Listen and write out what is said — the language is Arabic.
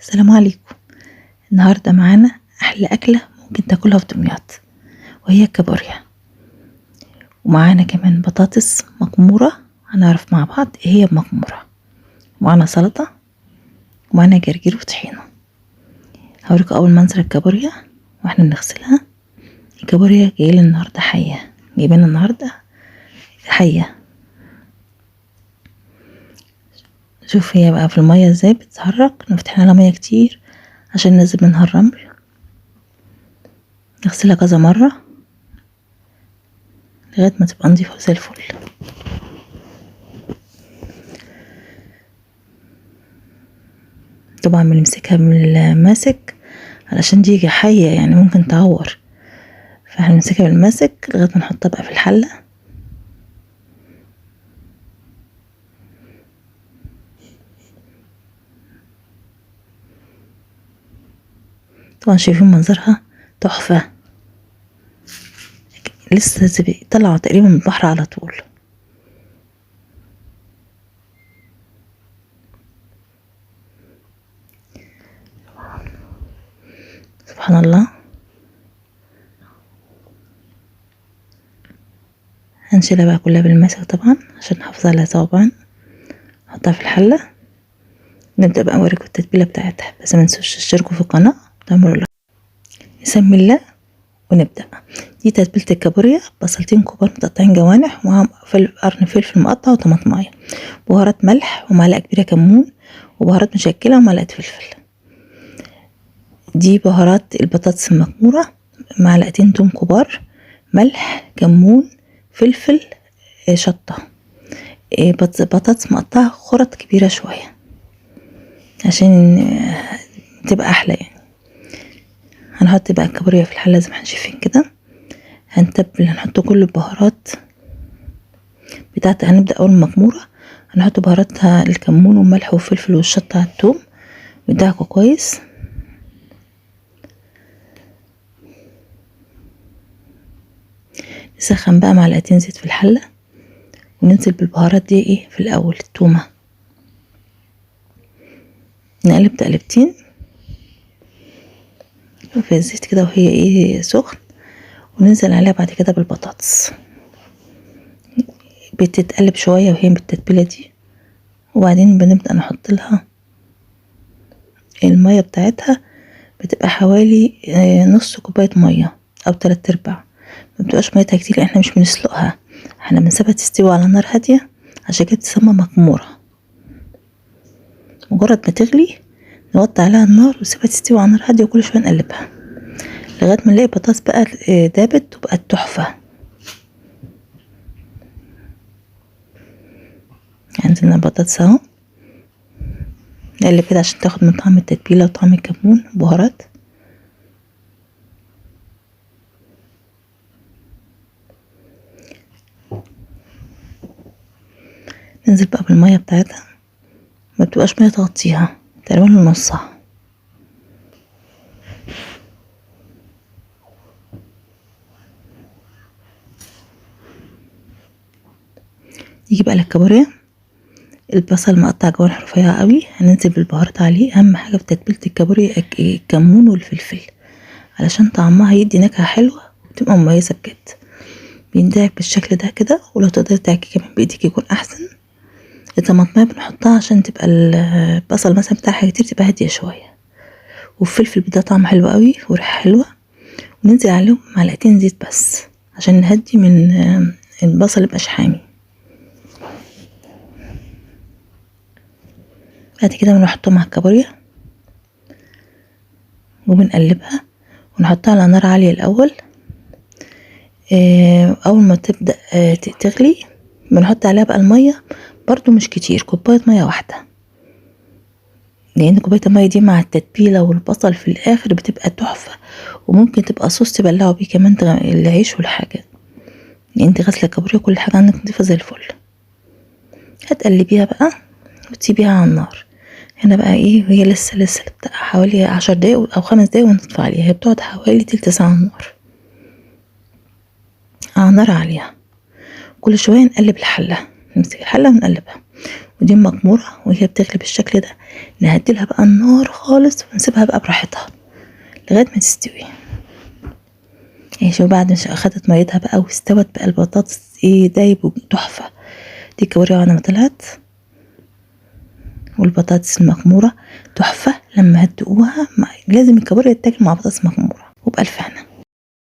السلام عليكم. النهاردة معانا أحلى أكلة ممكن تاكلها في دمياط، وهي الكابوريا. ومعانا كمان بطاطس مكمورة، هنعرف مع بعض ايه هي المكمورة. ومعانا سلطة، ومعانا جرجير وطحينة. هوريكم أول منظر الكابوريا واحنا بنغسلها. الكابوريا جايلة النهاردة حية، جايبينها النهاردة حية. شوف هي بقى في المية ازاي بتتحرك، نفتح لها مية كتير عشان ننزل منها الرمل. نغسلها كذا مرة لغاية ما تبقى نضيفة زي الفل. طبعا بنمسكها من الماسك علشان دي حية، يعني ممكن تعور، فاحنا بنمسكها بالماسك لغاية ما نحطها بقى في الحلة. طبعا شايفين منظرها تحفة، لسه طلعوا تقريبا من البحر على طول. سبحان الله. هنشيلها بقى كلها بالماسك طبعا عشان نحافظ عليها. طبعا نحطها في الحلة، نبدأ بقى اوريكم التتبيلة بتاعتها، بس ما تنسوش تشتركوا في القناة وتعملوا لايك. بسم الله ونبدأ. دي تتبيلة الكابوريا: بصلتين كبار متقطعين جوانح، ومعاهم قرن فلفل مقطع وطماطمايه، بهارات ملح، ومعلقة كبيرة كمون، وبهارات مشكلة، ومعلقة فلفل. دي بهارات البطاطس المكمورة: معلقتين توم كبار، ملح، كمون، فلفل، شطة، بطاطس مقطعة خرط كبيرة شوية عشان تبقى أحلى يعني. هنحط بقى الكابوريا في الحلة زي ما احنا شايفين كده. هنتبل، هنحط كل البهارات بتاعتها. هنبدأ أول مكمورة هنحط بهاراتها: الكمون والملح والفلفل والشطة على التوم، ويدعكوا كويس. نسخن بقى معلقتين زيت في الحلة، وننزل بالبهارات دي في الأول التومة، نقلب تقلبتين في الزيت كده وهي سخن، وننزل عليها بعد كده بالبطاطس. بتتقلب شوية وهي بالتتبيلة دي، وبعدين بنبدأ نحط لها المية بتاعتها. بتبقى حوالي نص كوباية مية أو 3/4. مبتبقاش ميتها كتير لأن احنا مش بنسلقها، احنا بنسيبها تستوي على نار هادية، عشان كده بتسمى مكمورة. مجرد ما تغلي نوطي عليها النار ونسيبها تستوي على نار هادية، وكل شوية نقلبها لغاية ما نلاقي البطاطس بقى دابت وبقت تحفة. عندنا البطاطس اهو، نقلب كده عشان تاخد من طعم التتبيلة وطعم الكمون وبهارات. ننزل بقى بالمية بتاعتها، ما بتبقاش مية تغطيها، تقريبا نصها. يجي بقى للكابوريا: البصل مقطع جوانح رفيعة قوي، هننزل بالبهارات عليه. اهم حاجة في تتبيلة الكابوريا الكمون والفلفل، علشان طعمها يدي نكهة حلوة وتبقى مميزة بجد. بيندعك بالشكل ده كده، ولو تقدري تعكي كمان بايديك يكون احسن. الطماطمية بنحطها عشان تبقى البصل مثلا بتاعها كتير، تبقى هادية شوية. والفلفل بيديها طعم حلو قوي وريحة حلوة. وننزل عليهم معلقتين زيت بس عشان نهدي من البصل ميبقاش حامي. بعد كده بنحطهم مع الكابوريا وبنقلبها، ونحطها على نار عالية الأول. أول ما تبدأ تغلي بنحط عليها بقى المية، برضو مش كتير، كوباية مية واحدة، لأن كوباية المية دي مع التتبيلة والبصل في الآخر بتبقى تحفة. وممكن تبقى صوص تبلعوا بيه كمان العيش والحاجة، لأن انت غسلة الكابوريا كل حاجة عندك نضيفة زي الفل. هتقلبيها بقى وتسيبيها على النار. هنا بقى وهي لسه بتاع حوالي 10 دقايق أو 5 دقايق ونطفي عليها. هي بتقعد حوالي تلت ساعة على النار، على نار عالية. كل شوية نقلب الحلة، نمسك الحلة ونقلبها، ودي مغمورة وهي بتغلي بالشكل ده. نهديلها بقى النار خالص ونسيبها بقى براحتها لغاية ما تستوي. شوف بعد ما اخدت ميتها بقى واستوت بقى البطاطس دايب تحفة. دي الكابوريا بعد ما طلعت، والبطاطس المغمورة تحفة. لما هتدوقوها لازم الكابوريا تتاكل مع بطاطس مغمورة. وبألف هنا.